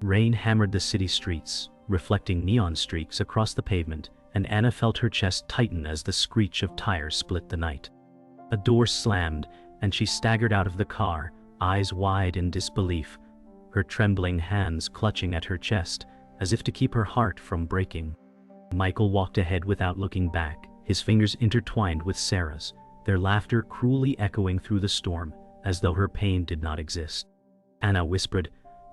Rain hammered the city streets, reflecting neon streaks across the pavement, and Anna felt her chest tighten as the screech of tires split the night. A door slammed, and she staggered out of the car, eyes wide in disbelief, her trembling hands clutching at her chest, as if to keep her heart from breaking. Michael walked ahead without looking back, his fingers intertwined with Sarah's, their laughter cruelly echoing through the storm, as though her pain did not exist. Anna whispered,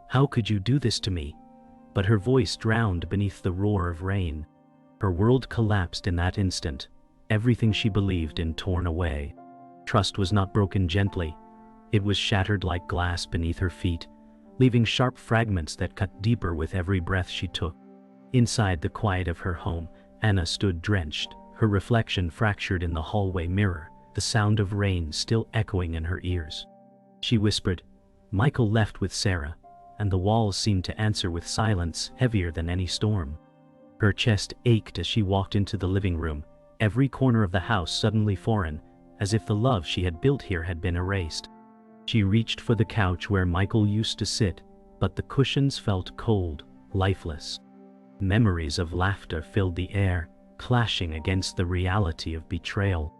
"How could you do this to me?" But her voice drowned beneath the roar of rain. Her world collapsed in that instant, everything she believed in torn away. Trust was not broken gently. It was shattered like glass beneath her feet, leaving sharp fragments that cut deeper with every breath she took. Inside the quiet of her home, Anna stood drenched, her reflection fractured in the hallway mirror, the sound of rain still echoing in her ears. She whispered, "Michael left with Sarah," and the walls seemed to answer with silence heavier than any storm. Her chest ached as she walked into the living room, every corner of the house suddenly foreign, as if the love she had built here had been erased. She reached for the couch where Michael used to sit, but the cushions felt cold, lifeless. Memories of laughter filled the air, clashing against the reality of betrayal.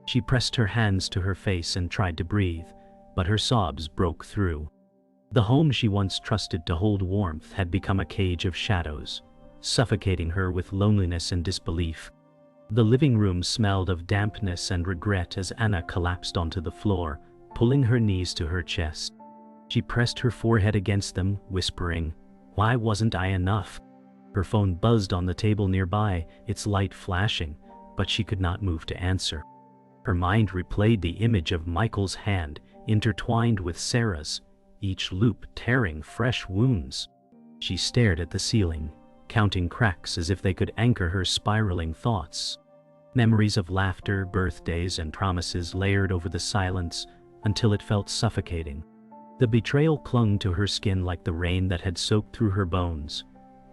She pressed her hands to her face and tried to breathe, but her sobs broke through. The home she once trusted to hold warmth had become a cage of shadows, suffocating her with loneliness and disbelief. The living room smelled of dampness and regret as Anna collapsed onto the floor, pulling her knees to her chest. She pressed her forehead against them, whispering, "Why wasn't I enough?" Her phone buzzed on the table nearby, its light flashing, but she could not move to answer. Her mind replayed the image of Michael's hand intertwined with Sarah's, each loop tearing fresh wounds. She stared at the ceiling, counting cracks as if they could anchor her spiraling thoughts. Memories of laughter, birthdays, and promises layered over the silence until it felt suffocating. The betrayal clung to her skin like the rain that had soaked through her bones,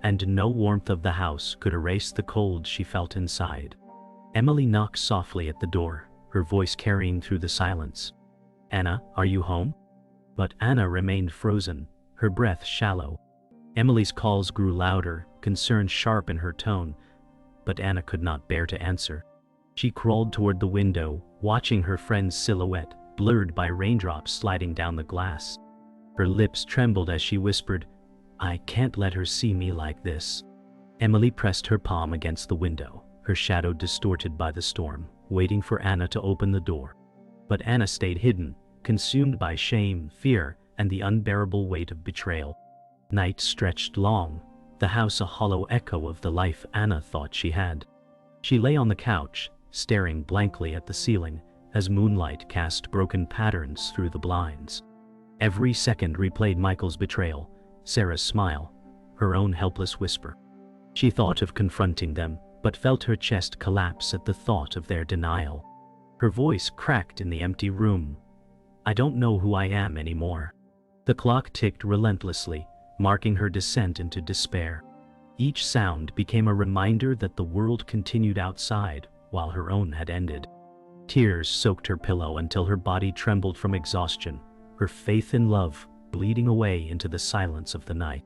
and no warmth of the house could erase the cold she felt inside. Emily knocked softly at the door, her voice carrying through the silence. "Anna, are you home?" But Anna remained frozen, her breath shallow. Emily's calls grew louder, concern sharp in her tone, but Anna could not bear to answer. She crawled toward the window, watching her friend's silhouette, blurred by raindrops sliding down the glass. Her lips trembled as she whispered, "I can't let her see me like this." Emily pressed her palm against the window, her shadow distorted by the storm, waiting for Anna to open the door. But Anna stayed hidden, consumed by shame, fear, and the unbearable weight of betrayal. Night stretched long, the house a hollow echo of the life Anna thought she had. She lay on the couch, staring blankly at the ceiling, as moonlight cast broken patterns through the blinds. Every second replayed Michael's betrayal, Sarah's smile, her own helpless whisper. She thought of confronting them, but felt her chest collapse at the thought of their denial. Her voice cracked in the empty room. "I don't know who I am anymore." The clock ticked relentlessly, marking her descent into despair. Each sound became a reminder that the world continued outside, while her own had ended. Tears soaked her pillow until her body trembled from exhaustion, her faith in love bleeding away into the silence of the night.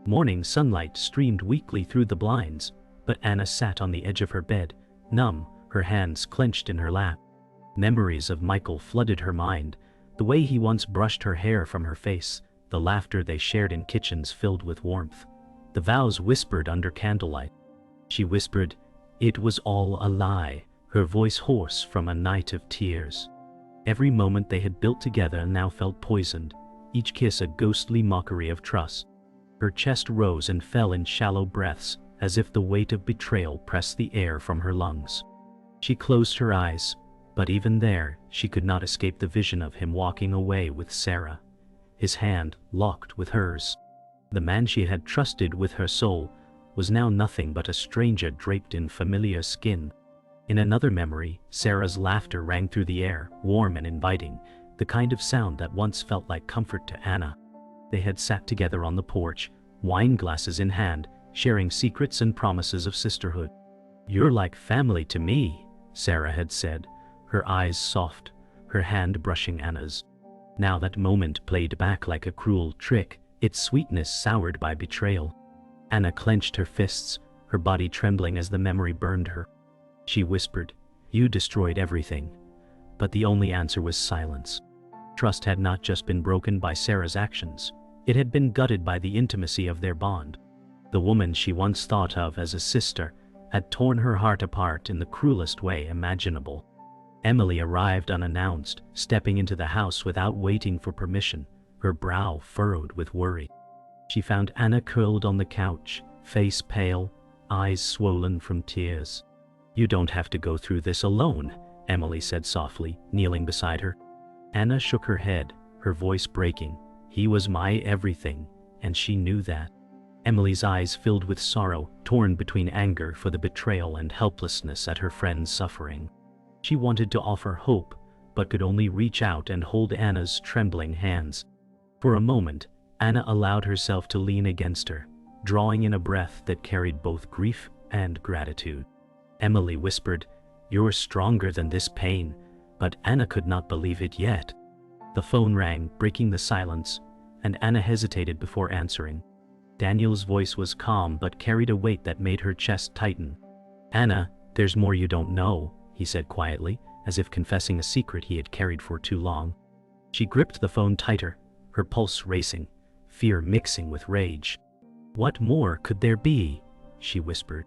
Morning sunlight streamed weakly through the blinds, but Anna sat on the edge of her bed, numb, her hands clenched in her lap. Memories of Michael flooded her mind, the way he once brushed her hair from her face, the laughter they shared in kitchens filled with warmth, the vows whispered under candlelight. She whispered, "It was all a lie," her voice hoarse from a night of tears. Every moment they had built together now felt poisoned, each kiss a ghostly mockery of trust. Her chest rose and fell in shallow breaths, as if the weight of betrayal pressed the air from her lungs. She closed her eyes, but even there, she could not escape the vision of him walking away with Sarah, his hand locked with hers. The man she had trusted with her soul was now nothing but a stranger draped in familiar skin. In another memory, Sarah's laughter rang through the air, warm and inviting, the kind of sound that once felt like comfort to Anna. They had sat together on the porch, wine glasses in hand, sharing secrets and promises of sisterhood. "You're like family to me," Sarah had said, her eyes soft, her hand brushing Anna's. Now that moment played back like a cruel trick, its sweetness soured by betrayal. Anna clenched her fists, her body trembling as the memory burned her. She whispered, "You destroyed everything." But the only answer was silence. Trust had not just been broken by Sarah's actions, it had been gutted by the intimacy of their bond. The woman she once thought of as a sister had torn her heart apart in the cruelest way imaginable. Emily arrived unannounced, stepping into the house without waiting for permission, her brow furrowed with worry. She found Anna curled on the couch, face pale, eyes swollen from tears. "You don't have to go through this alone," Emily said softly, kneeling beside her. Anna shook her head, her voice breaking. "He was my everything, and she knew that." Emily's eyes filled with sorrow, torn between anger for the betrayal and helplessness at her friend's suffering. She wanted to offer hope, but could only reach out and hold Anna's trembling hands. For a moment, Anna allowed herself to lean against her, drawing in a breath that carried both grief and gratitude. Emily whispered, "You're stronger than this pain," but Anna could not believe it yet. The phone rang, breaking the silence, and Anna hesitated before answering. Daniel's voice was calm but carried a weight that made her chest tighten. "Anna, there's more you don't know," he said quietly, as if confessing a secret he had carried for too long. She gripped the phone tighter, her pulse racing, fear mixing with rage. "What more could there be?" she whispered.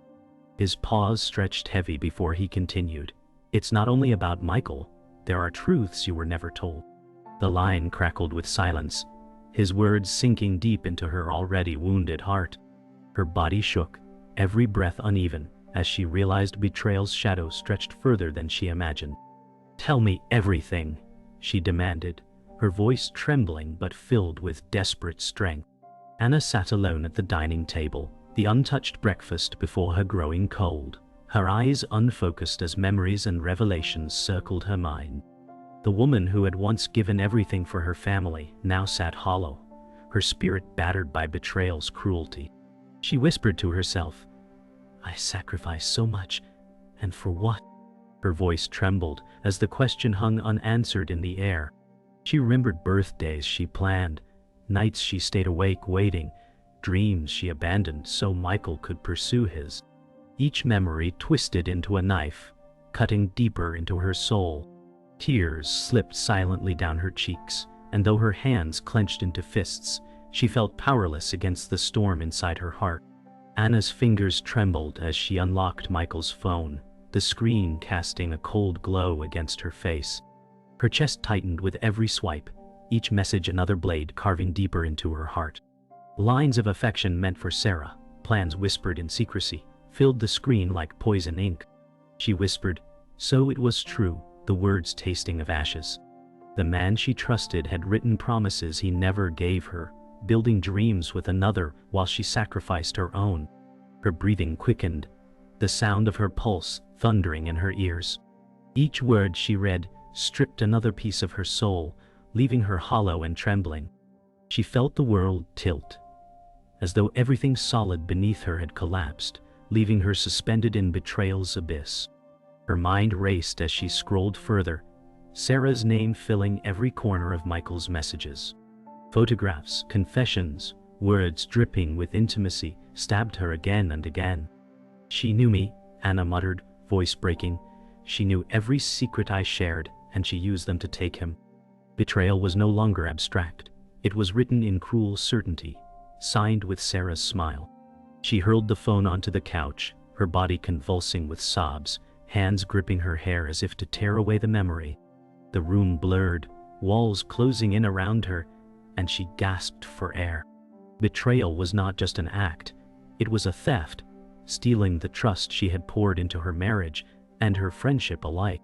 His pause stretched heavy before he continued. "It's not only about Michael. There are truths you were never told." The line crackled with silence, his words sinking deep into her already wounded heart. Her body shook, every breath uneven, as she realized betrayal's shadow stretched further than she imagined. "Tell me everything," she demanded, her voice trembling but filled with desperate strength. Anna sat alone at the dining table, the untouched breakfast before her growing cold, her eyes unfocused as memories and revelations circled her mind. The woman who had once given everything for her family now sat hollow, her spirit battered by betrayal's cruelty. She whispered to herself, "I sacrificed so much, and for what?" Her voice trembled as the question hung unanswered in the air. She remembered birthdays she planned, nights she stayed awake waiting, dreams she abandoned so Michael could pursue his. Each memory twisted into a knife, cutting deeper into her soul. Tears slipped silently down her cheeks, and though her hands clenched into fists, she felt powerless against the storm inside her heart. Anna's fingers trembled as she unlocked Michael's phone, the screen casting a cold glow against her face. Her chest tightened with every swipe, each message another blade carving deeper into her heart. Lines of affection meant for Sarah, plans whispered in secrecy, filled the screen like poison ink. She whispered, "So it was true," the words tasting of ashes. The man she trusted had written promises he never gave her, building dreams with another while she sacrificed her own. Her breathing quickened, the sound of her pulse thundering in her ears. Each word she read stripped another piece of her soul, leaving her hollow and trembling. She felt the world tilt, as though everything solid beneath her had collapsed, leaving her suspended in betrayal's abyss. Her mind raced as she scrolled further, Sarah's name filling every corner of Michael's messages. Photographs, confessions, words dripping with intimacy stabbed her again and again. "She knew me," Anna muttered, voice breaking. "She knew every secret I shared, and she used them to take him." Betrayal was no longer abstract. It was written in cruel certainty, signed with Sarah's smile. She hurled the phone onto the couch, her body convulsing with sobs, hands gripping her hair as if to tear away the memory. The room blurred, walls closing in around her, and she gasped for air. Betrayal was not just an act, it was a theft, stealing the trust she had poured into her marriage and her friendship alike.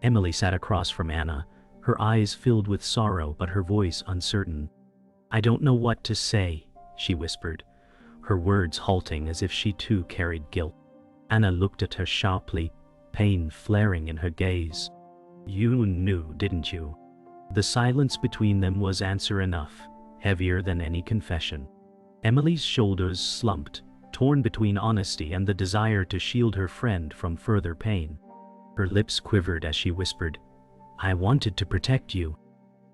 Emily sat across from Anna, her eyes filled with sorrow but her voice uncertain. "I don't know what to say," she whispered, her words halting as if she too carried guilt. Anna looked at her sharply, pain flaring in her gaze. "You knew, didn't you?" The silence between them was answer enough, heavier than any confession. Emily's shoulders slumped, torn between honesty and the desire to shield her friend from further pain. Her lips quivered as she whispered, "I wanted to protect you."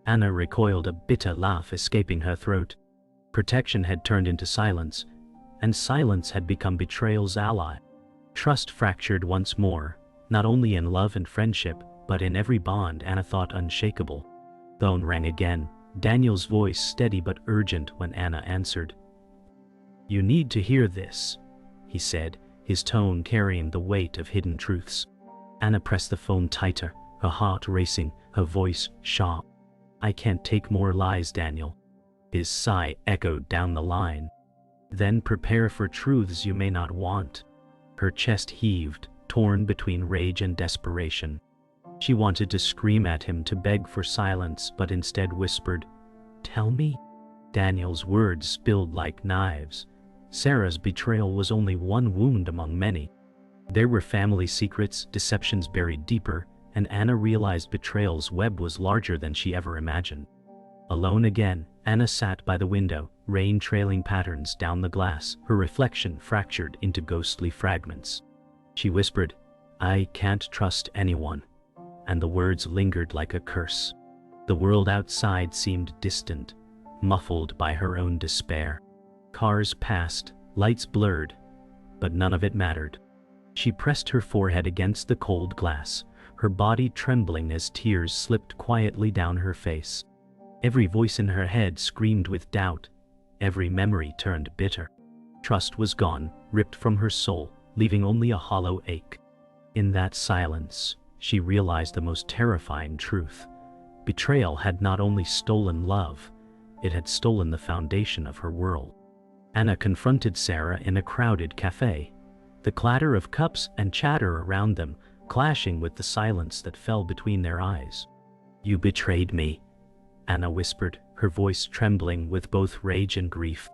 Anna recoiled, a bitter laugh escaping her throat. Protection had turned into silence, and silence had become betrayal's ally. Trust fractured once more, not only in love and friendship, but in every bond Anna thought unshakable. Phone rang again, Daniel's voice steady but urgent when Anna answered. "You need to hear this," he said, his tone carrying the weight of hidden truths. Anna pressed the phone tighter, her heart racing, her voice sharp. "I can't take more lies, Daniel." His sigh echoed down the line. "Then prepare for truths you may not want." Her chest heaved, torn between rage and desperation. She wanted to scream at him, to beg for silence, but instead whispered, "Tell me." Daniel's words spilled like knives. Sarah's betrayal was only one wound among many. There were family secrets, deceptions buried deeper, and Anna realized betrayal's web was larger than she ever imagined. Alone again, Anna sat by the window, rain trailing patterns down the glass, her reflection fractured into ghostly fragments. She whispered, "I can't trust anyone," and the words lingered like a curse. The world outside seemed distant, muffled by her own despair. Cars passed, lights blurred, but none of it mattered. She pressed her forehead against the cold glass, her body trembling as tears slipped quietly down her face. Every voice in her head screamed with doubt, every memory turned bitter. Trust was gone, ripped from her soul, leaving only a hollow ache. In that silence, she realized the most terrifying truth. Betrayal had not only stolen love, it had stolen the foundation of her world. Anna confronted Sarah in a crowded cafe, the clatter of cups and chatter around them clashing with the silence that fell between their eyes. "You betrayed me," Anna whispered, her voice trembling with both rage and grief.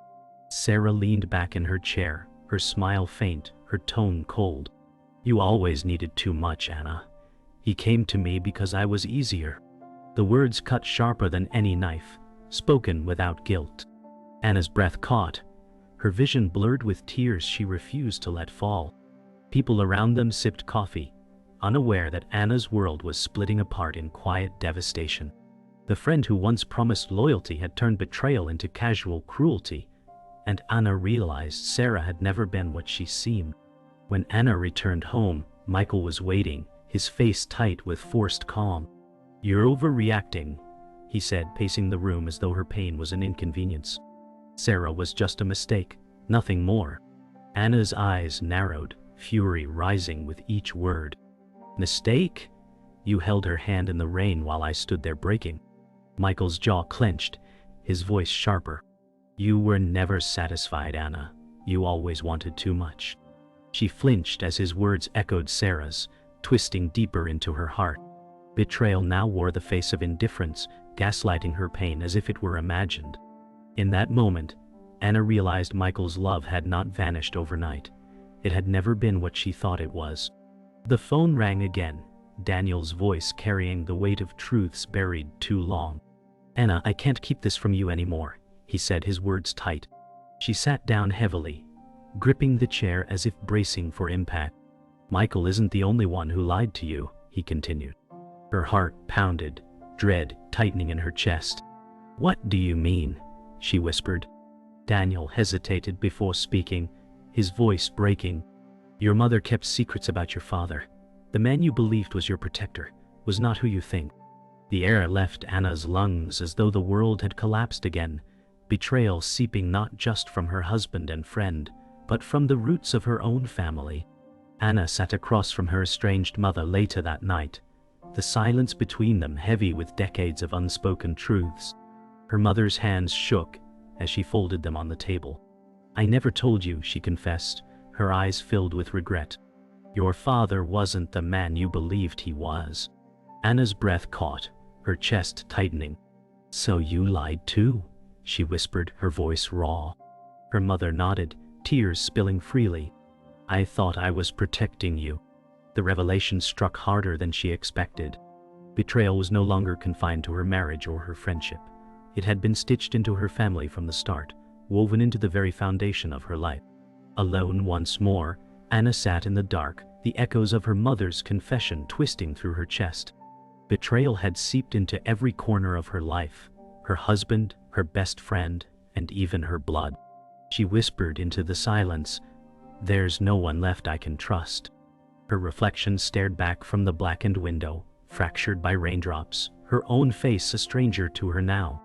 Sarah leaned back in her chair, her smile faint, her tone cold. "You always needed too much, Anna. He came to me because I was easier." The words cut sharper than any knife, spoken without guilt. Anna's breath caught, her vision blurred with tears she refused to let fall. People around them sipped coffee, unaware that Anna's world was splitting apart in quiet devastation. The friend who once promised loyalty had turned betrayal into casual cruelty, and Anna realized Sarah had never been what she seemed. When Anna returned home, Michael was waiting, his face tight with forced calm. "You're overreacting," he said, pacing the room as though her pain was an inconvenience. Sarah was just a mistake, nothing more. Anna's eyes narrowed, fury rising with each word. "Mistake?" You held her hand in the rain while I stood there breaking. Michael's jaw clenched, his voice sharper. "You were never satisfied, Anna. You always wanted too much." She flinched as his words echoed Sarah's, twisting deeper into her heart. Betrayal now wore the face of indifference, gaslighting her pain as if it were imagined. In that moment, Anna realized Michael's love had not vanished overnight. It had never been what she thought it was. The phone rang again, Daniel's voice carrying the weight of truths buried too long. "Anna, I can't keep this from you anymore," he said, his words tight. She sat down heavily, gripping the chair as if bracing for impact. "Michael isn't the only one who lied to you," he continued. Her heart pounded, dread tightening in her chest. "What do you mean?" she whispered. Daniel hesitated before speaking, his voice breaking. "Your mother kept secrets about your father. The man you believed was your protector was not who you think." The air left Anna's lungs as though the world had collapsed again, betrayal seeping not just from her husband and friend, but from the roots of her own family. Anna sat across from her estranged mother later that night, the silence between them heavy with decades of unspoken truths. Her mother's hands shook as she folded them on the table. "I never told you," she confessed, her eyes filled with regret. "Your father wasn't the man you believed he was." Anna's breath caught, her chest tightening. "So you lied too?" she whispered, her voice raw. Her mother nodded, tears spilling freely. "I thought I was protecting you." The revelation struck harder than she expected. Betrayal was no longer confined to her marriage or her friendship. It had been stitched into her family from the start, woven into the very foundation of her life. Alone once more, Anna sat in the dark, the echoes of her mother's confession twisting through her chest. Betrayal had seeped into every corner of her life, her husband, her best friend, and even her blood. She whispered into the silence, "There's no one left I can trust." Her reflection stared back from the blackened window, fractured by raindrops, her own face a stranger to her now.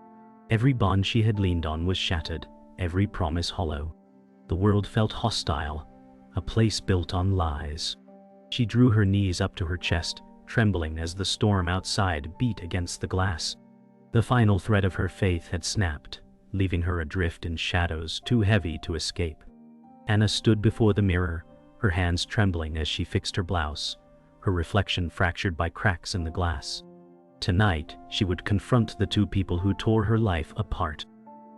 Every bond she had leaned on was shattered, every promise hollow. The world felt hostile, a place built on lies. She drew her knees up to her chest, trembling as the storm outside beat against the glass. The final thread of her faith had snapped, leaving her adrift in shadows too heavy to escape. Anna stood before the mirror, her hands trembling as she fixed her blouse, her reflection fractured by cracks in the glass. Tonight, she would confront the two people who tore her life apart.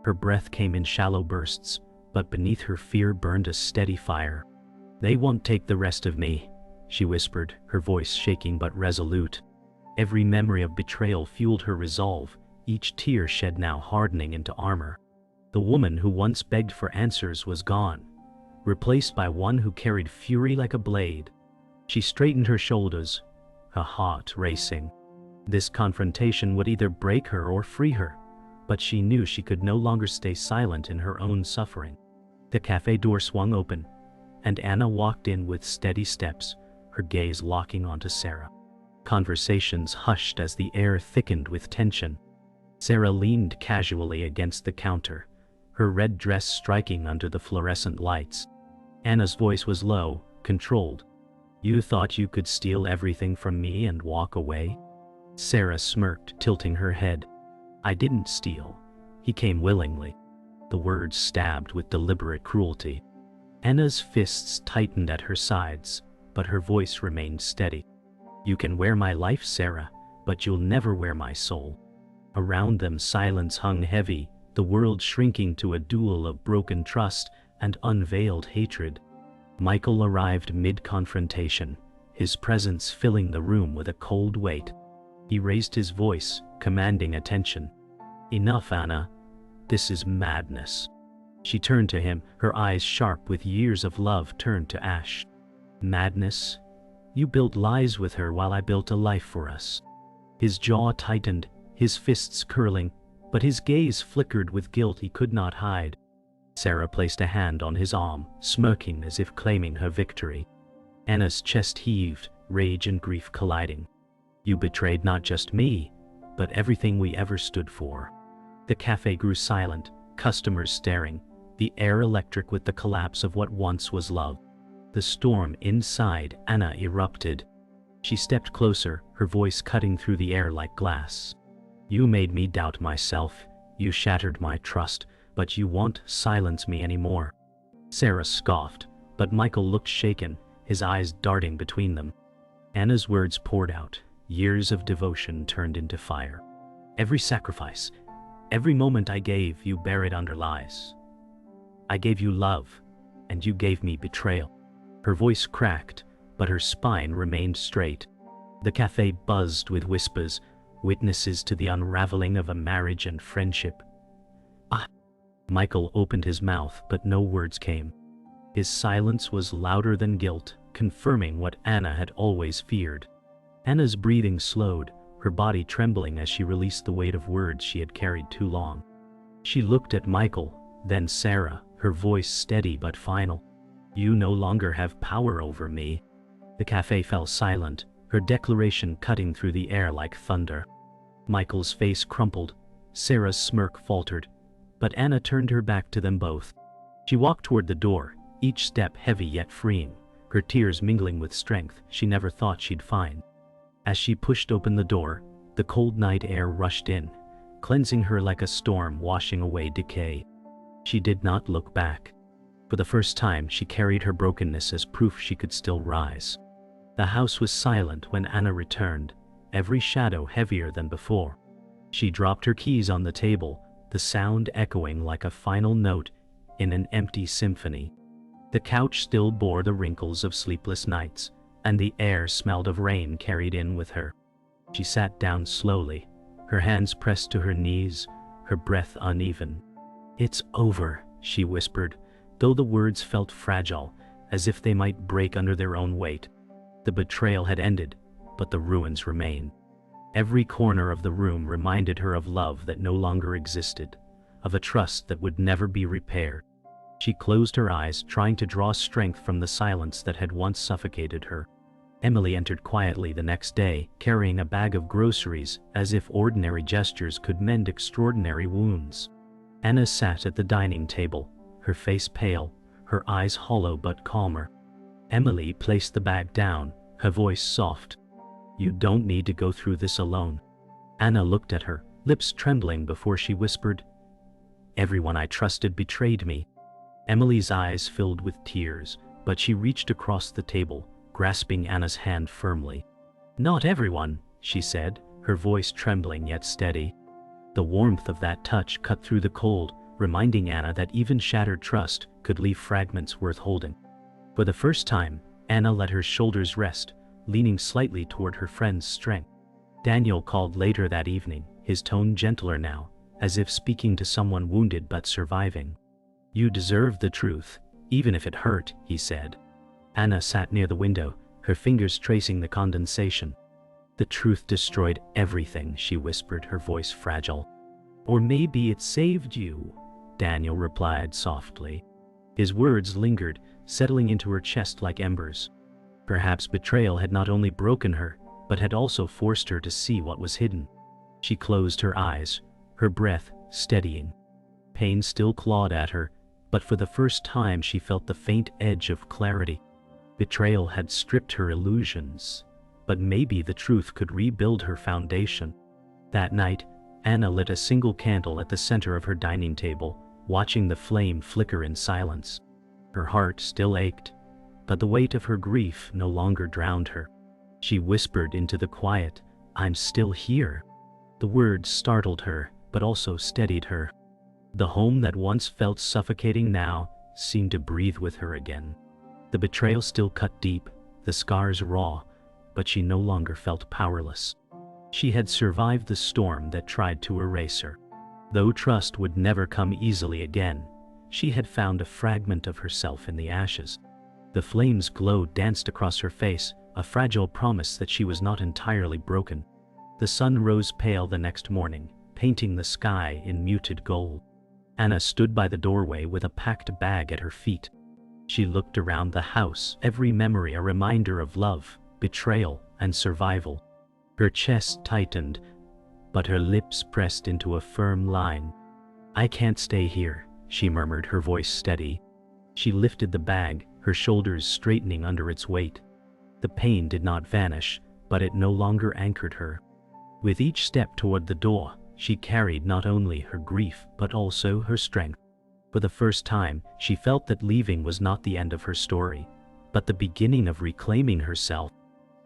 Her breath came in shallow bursts, but beneath her fear burned a steady fire. "They won't take the rest of me," she whispered, her voice shaking but resolute. Every memory of betrayal fueled her resolve, each tear shed now hardening into armor. The woman who once begged for answers was gone, replaced by one who carried fury like a blade. She straightened her shoulders, her heart racing. This confrontation would either break her or free her, but she knew she could no longer stay silent in her own suffering. The cafe door swung open, and Anna walked in with steady steps, her gaze locking onto Sarah. Conversations hushed as the air thickened with tension. Sarah leaned casually against the counter, her red dress striking under the fluorescent lights. Anna's voice was low, controlled. "You thought you could steal everything from me and walk away?" Sarah smirked, tilting her head. "I didn't steal. He came willingly." The words stabbed with deliberate cruelty. Anna's fists tightened at her sides, but her voice remained steady. "You can wear my life, Sarah, but you'll never wear my soul." Around them silence hung heavy, the world shrinking to a duel of broken trust and unveiled hatred. Michael arrived mid-confrontation, his presence filling the room with a cold weight. He raised his voice, commanding attention. "Enough, Anna. This is madness." She turned to him, her eyes sharp with years of love turned to ash. "Madness? You built lies with her while I built a life for us." His jaw tightened, his fists curling, but his gaze flickered with guilt he could not hide. Sarah placed a hand on his arm, smirking as if claiming her victory. Anna's chest heaved, rage and grief colliding. "You betrayed not just me, but everything we ever stood for." The cafe grew silent, customers staring, the air electric with the collapse of what once was love. The storm inside Anna erupted. She stepped closer, her voice cutting through the air like glass. "You made me doubt myself, you shattered my trust, but you won't silence me anymore." Sarah scoffed, but Michael looked shaken, his eyes darting between them. Anna's words poured out, years of devotion turned into fire. "Every sacrifice, every moment I gave, you buried under lies. I gave you love, and you gave me betrayal." Her voice cracked, but her spine remained straight. The cafe buzzed with whispers, witnesses to the unraveling of a marriage and friendship. "Ah!" Michael opened his mouth, but no words came. His silence was louder than guilt, confirming what Anna had always feared. Anna's breathing slowed, her body trembling as she released the weight of words she had carried too long. She looked at Michael, then Sarah, her voice steady but final. "You no longer have power over me." The cafe fell silent, her declaration cutting through the air like thunder. Michael's face crumpled, Sarah's smirk faltered, but Anna turned her back to them both. She walked toward the door, each step heavy yet freeing, her tears mingling with strength she never thought she'd find. As she pushed open the door, the cold night air rushed in, cleansing her like a storm washing away decay. She did not look back. For the first time, she carried her brokenness as proof she could still rise. The house was silent when Anna returned, every shadow heavier than before. She dropped her keys on the table, the sound echoing like a final note in an empty symphony. The couch still bore the wrinkles of sleepless nights, and the air smelled of rain carried in with her. She sat down slowly, her hands pressed to her knees, her breath uneven. "It's over," she whispered, though the words felt fragile, as if they might break under their own weight. The betrayal had ended, but the ruins remained. Every corner of the room reminded her of love that no longer existed, of a trust that would never be repaired. She closed her eyes, trying to draw strength from the silence that had once suffocated her. Emily entered quietly the next day, carrying a bag of groceries, as if ordinary gestures could mend extraordinary wounds. Anna sat at the dining table, her face pale, her eyes hollow but calmer. Emily placed the bag down, her voice soft. "You don't need to go through this alone." Anna looked at her, lips trembling before she whispered, "Everyone I trusted betrayed me." Emily's eyes filled with tears, but she reached across the table, grasping Anna's hand firmly. "Not everyone," she said, her voice trembling yet steady. The warmth of that touch cut through the cold, reminding Anna that even shattered trust could leave fragments worth holding. For the first time, Anna let her shoulders rest, leaning slightly toward her friend's strength. Daniel called later that evening, his tone gentler now, as if speaking to someone wounded but surviving. "You deserve the truth, even if it hurt," he said. Anna sat near the window, her fingers tracing the condensation. "The truth destroyed everything," she whispered, her voice fragile. "Or maybe it saved you," Daniel replied softly. His words lingered, settling into her chest like embers. Perhaps betrayal had not only broken her, but had also forced her to see what was hidden. She closed her eyes, her breath steadying. Pain still clawed at her, but for the first time she felt the faint edge of clarity. Betrayal had stripped her illusions, but maybe the truth could rebuild her foundation. That night, Anna lit a single candle at the center of her dining table, watching the flame flicker in silence. Her heart still ached, but the weight of her grief no longer drowned her. She whispered into the quiet, "I'm still here." The words startled her, but also steadied her. The home that once felt suffocating now seemed to breathe with her again. The betrayal still cut deep, the scars raw, but she no longer felt powerless. She had survived the storm that tried to erase her. Though trust would never come easily again, she had found a fragment of herself in the ashes. The flame's glow danced across her face, a fragile promise that she was not entirely broken. The sun rose pale the next morning, painting the sky in muted gold. Anna stood by the doorway with a packed bag at her feet. She looked around the house, every memory a reminder of love, betrayal, and survival. Her chest tightened, but her lips pressed into a firm line. "I can't stay here," she murmured, her voice steady. She lifted the bag, her shoulders straightening under its weight. The pain did not vanish, but it no longer anchored her. With each step toward the door, she carried not only her grief but also her strength. For the first time, she felt that leaving was not the end of her story, but the beginning of reclaiming herself.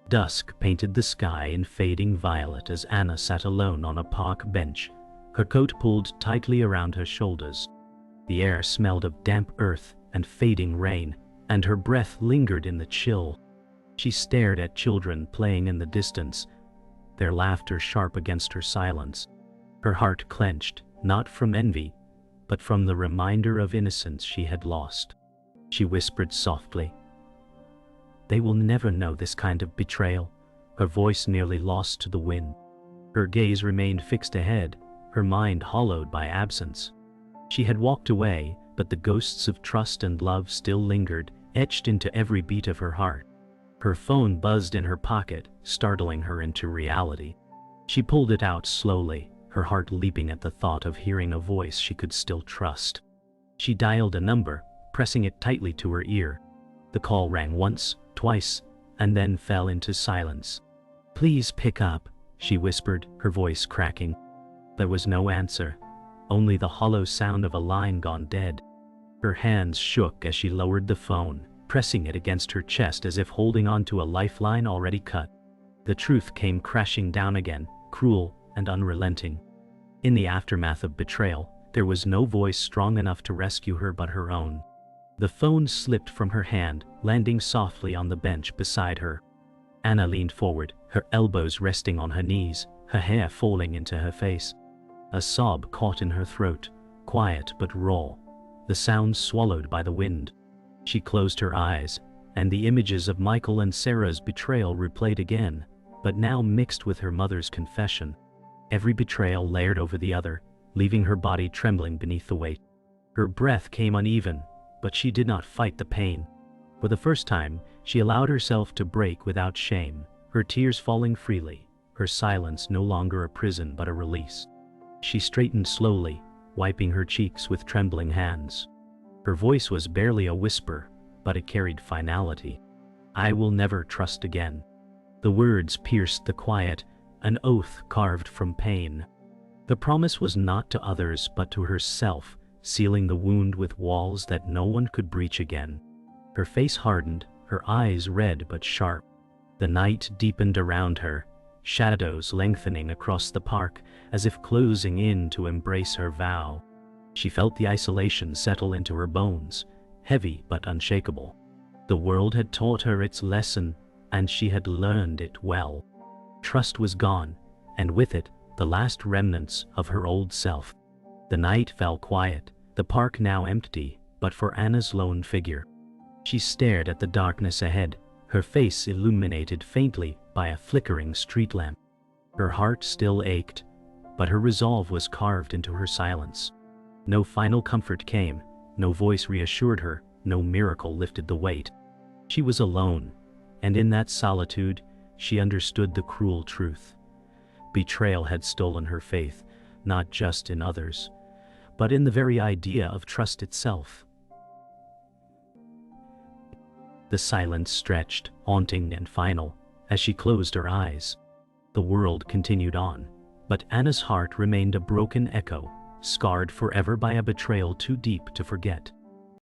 Dusk painted the sky in fading violet as Anna sat alone on a park bench, her coat pulled tightly around her shoulders. The air smelled of damp earth and fading rain, and her breath lingered in the chill. She stared at children playing in the distance, their laughter sharp against her silence. Her heart clenched, not from envy, but from the reminder of innocence she had lost. She whispered softly, "They will never know this kind of betrayal," her voice nearly lost to the wind. Her gaze remained fixed ahead, her mind hollowed by absence. She had walked away, but the ghosts of trust and love still lingered, etched into every beat of her heart. Her phone buzzed in her pocket, startling her into reality. She pulled it out slowly, her heart leaping at the thought of hearing a voice she could still trust. She dialed a number, pressing it tightly to her ear. The call rang once, twice, and then fell into silence. "Please pick up," she whispered, her voice cracking. There was no answer, only the hollow sound of a line gone dead. Her hands shook as she lowered the phone, pressing it against her chest as if holding on to a lifeline already cut. The truth came crashing down again, cruel and unrelenting. In the aftermath of betrayal, there was no voice strong enough to rescue her but her own. The phone slipped from her hand, landing softly on the bench beside her. Anna leaned forward, her elbows resting on her knees, her hair falling into her face. A sob caught in her throat, quiet but raw, the sound swallowed by the wind. She closed her eyes, and the images of Michael and Sarah's betrayal replayed again, but now mixed with her mother's confession. Every betrayal layered over the other, leaving her body trembling beneath the weight. Her breath came uneven, but she did not fight the pain. For the first time, she allowed herself to break without shame, her tears falling freely, her silence no longer a prison but a release. She straightened slowly, wiping her cheeks with trembling hands. Her voice was barely a whisper, but it carried finality. "I will never trust again." The words pierced the quiet, an oath carved from pain. The promise was not to others but to herself, sealing the wound with walls that no one could breach again. Her face hardened, her eyes red but sharp. The night deepened around her, shadows lengthening across the park as if closing in to embrace her vow. She felt the isolation settle into her bones, heavy but unshakable. The world had taught her its lesson, and she had learned it well. Trust was gone, and with it, the last remnants of her old self. The night fell quiet, the park now empty, but for Anna's lone figure. She stared at the darkness ahead, her face illuminated faintly by a flickering street lamp. Her heart still ached, but her resolve was carved into her silence. No final comfort came, no voice reassured her, no miracle lifted the weight. She was alone, and in that solitude, she understood the cruel truth. Betrayal had stolen her faith, not just in others, but in the very idea of trust itself. The silence stretched, haunting and final, as she closed her eyes. The world continued on, but Anna's heart remained a broken echo, scarred forever by a betrayal too deep to forget.